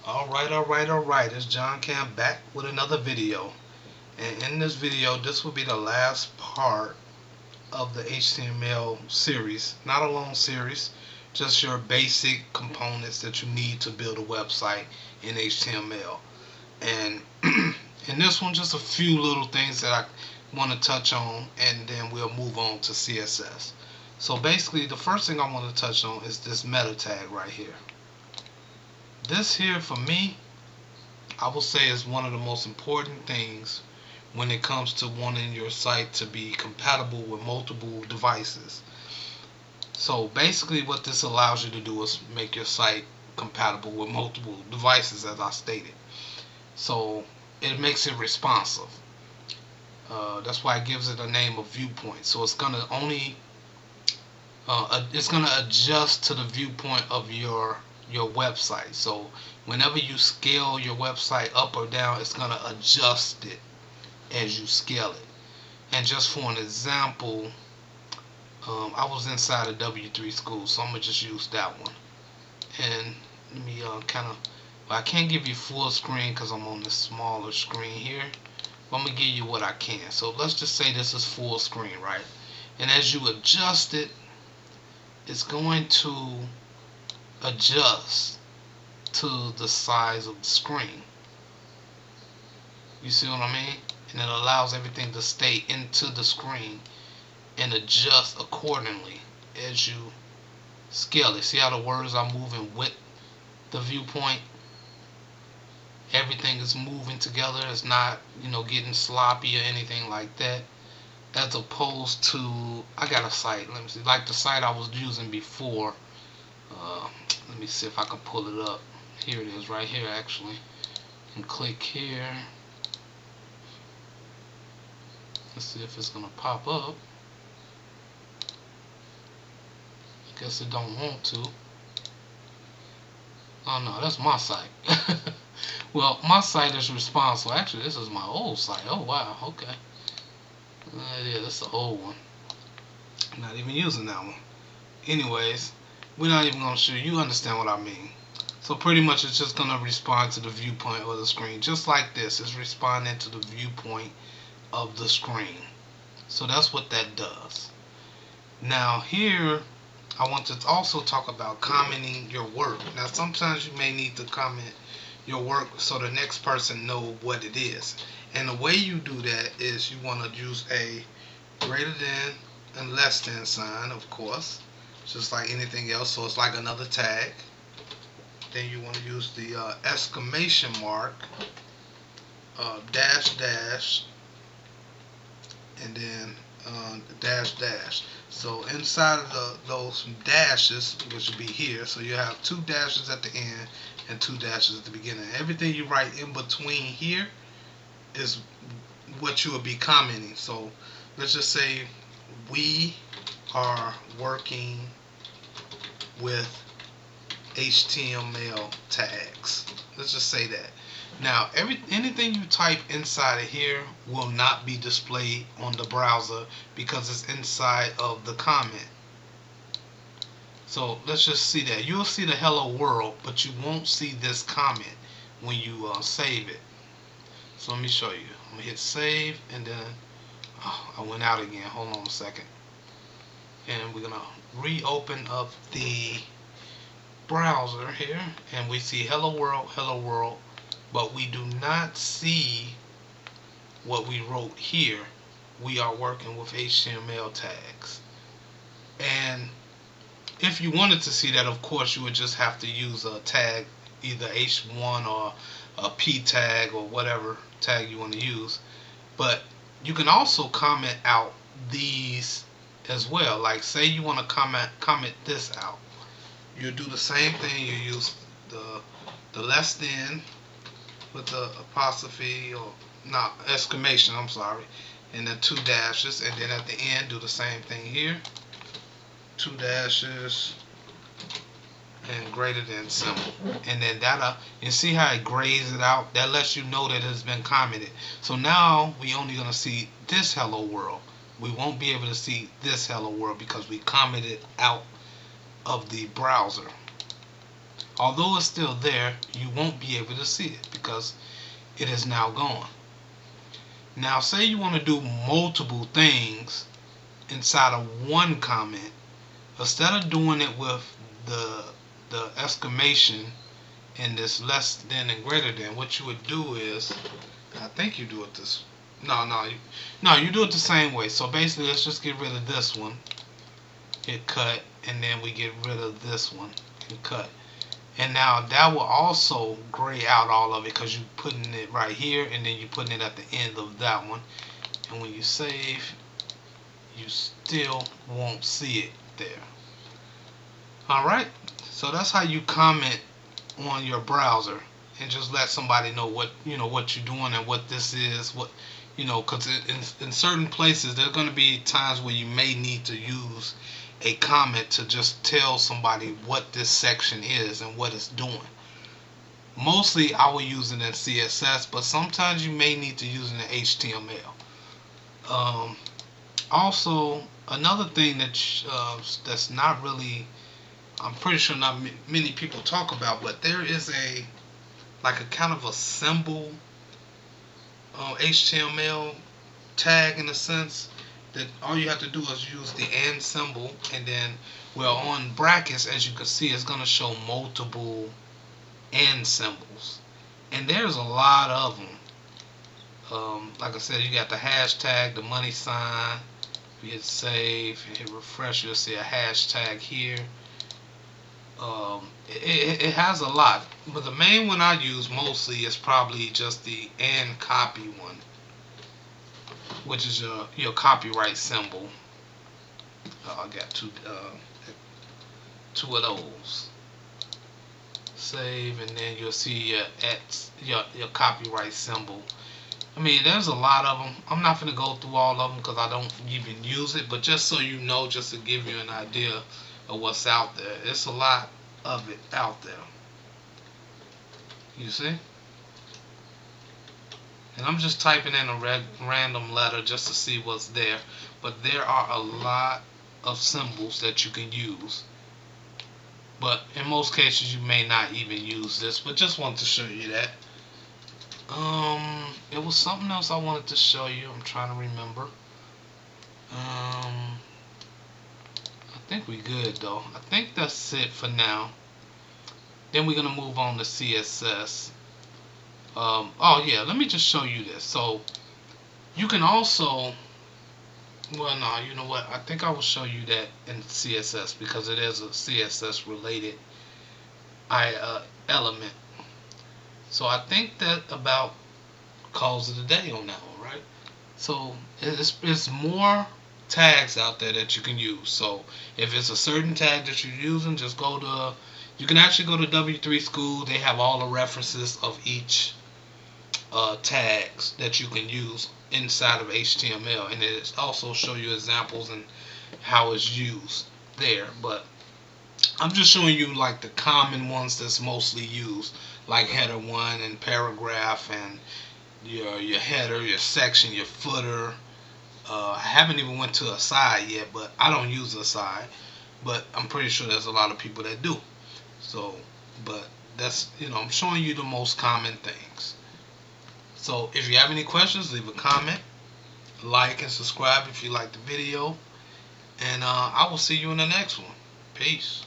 Alright, it's John Cam back with another video. And in this video, this will be the last part of the HTML series. Not a long series, just your basic components that you need to build a website in HTML. And in this one, just a few little things that I want to touch on, and then we'll move on to CSS. So basically, the first thing I want to touch on is this meta tag right here. This here, for me, I will say is one of the most important things when it comes to wanting your site to be compatible with multiple devices. So basically what this allows you to do is make your site compatible with multiple devices, as I stated. So it makes it responsive. That's why it gives it a name of Viewport. So it's gonna only it's gonna adjust to the viewpoint of your website. So whenever you scale your website up or down, it's gonna adjust it as you scale it. And just for an example, I was inside a W3 school, so I'm gonna just use that one. And let me well, I can't give you full screen because I'm on the smaller screen here, but I'm gonna give you what I can. So let's just say this is full screen, right? And as you adjust it, it's going to adjust to the size of the screen. You see what I mean? And it allows everything to stay into the screen and adjust accordingly as you scale it. See how the words are moving with the viewpoint? Everything is moving together. It's not, getting sloppy or anything like that. As opposed to, I got a site, let me see, like the site I was using before. Let me see if I can pull it up. Here it is, right here actually. And click here. Let's see if it's gonna pop up. I guess it don't want to. Oh no, that's my site. Well, my site is responsible. Actually, this is my old site. Oh wow, okay. Yeah, that's the old one. I'm not even using that one. Anyways, we're not even gonna show you. Understand what I mean? So pretty much it's just gonna respond to the viewpoint of the screen, just like this. It's responding to the viewpoint of the screen. So that's what that does. Now here, I want to also talk about commenting your work. Now sometimes you may need to comment your work so the next person know what it is. And the way you do that is you want to use a greater than and less than sign, of course, just like anything else. So it's like another tag. Then you want to use the exclamation mark, dash dash, and then dash dash. So inside of those dashes, which will be here, so you have two dashes at the end and two dashes at the beginning. Everything you write in between here is what you will be commenting. So let's just say we are working with HTML tags. Let's just say that. Now, anything you type inside of here will not be displayed on the browser because it's inside of the comment. So let's just see that. You'll see the hello world, but you won't see this comment when you save it. So let me show you. I'm gonna hit save, and then I went out again. Hold on a second. And we're gonna reopen up the browser here, and we see hello world, but we do not see what we wrote here. We are working with HTML tags. And if you wanted to see that, of course, you would just have to use a tag, either H1 or a P tag or whatever tag you want to use. But you can also comment out these as well. Like say you want to comment this out. You do the same thing. You use the less than with the apostrophe, or not, exclamation, I'm sorry, and then two dashes, and then at the end do the same thing here. Two dashes and greater than symbol, and then that you see how it grays it out. That lets you know that it has been commented. So now we only gonna see this hello world. We won't be able to see this hello world because we commented out of the browser. although it's still there, you won't be able to see it because it is now gone. Now say you want to do multiple things inside of one comment. Instead of doing it with the exclamation and this less than and greater than, what you would do is, I think you do it this, no, you do it the same way. So basically, let's just get rid of this one, hit cut, and then we get rid of this one and cut. And now that will also gray out all of it because you're putting it right here and then you're putting it at the end of that one. And when you save, you still won't see it there. Alright, so that's how you comment on your browser and just let somebody know what what you're doing and what this is, what because in certain places there's going to be times where you may need to use a comment to just tell somebody what this section is and what it's doing. Mostly I will use it in CSS, but sometimes you may need to use it in HTML. Also, another thing that's not really, I'm pretty sure not many people talk about, but there is a kind of a symbol HTML tag, in a sense, that all you have to do is use the and symbol, and then, well, on brackets, as you can see, it's going to show multiple and symbols, and there's a lot of them. Like I said, you got the hashtag, the money sign. If you hit save and hit refresh, you'll see a hashtag here. It has a lot, but the main one I use mostly is probably just the and copy one, which is your copyright symbol. I got two of those. Save, and then you'll see your copyright symbol. I mean, there's a lot of them. I'm not going to go through all of them because I don't even use it, but just so you know, just to give you an idea of what's out there. It's a lot of it out there. You see? And I'm just typing in a random letter just to see what's there. But there are a lot of symbols that you can use. But in most cases you may not even use this. But just wanted to show you that. It was something else I wanted to show you. I'm trying to remember. I think we good though. I think that's it for now. Then we're gonna move on to CSS. Oh yeah, let me just show you this. So you can also, well, no, you know what? I think I will show you that in CSS because it is a CSS related element. So I think that about calls it a day on that one, right? So it's more tags out there that you can use. So if it's a certain tag that you're using, just go to, you can actually go to W3 School. They have all the references of each tags that you can use inside of HTML, and it also show you examples and how it's used there. But I'm just showing you like the common ones that's mostly used, like header 1 and paragraph and your header, your section, your footer. I haven't even went to a side yet, but I don't use a side, but I'm pretty sure there's a lot of people that do. So, but that's, I'm showing you the most common things. So if you have any questions, leave a comment, like and subscribe if you like the video, and I will see you in the next one. Peace.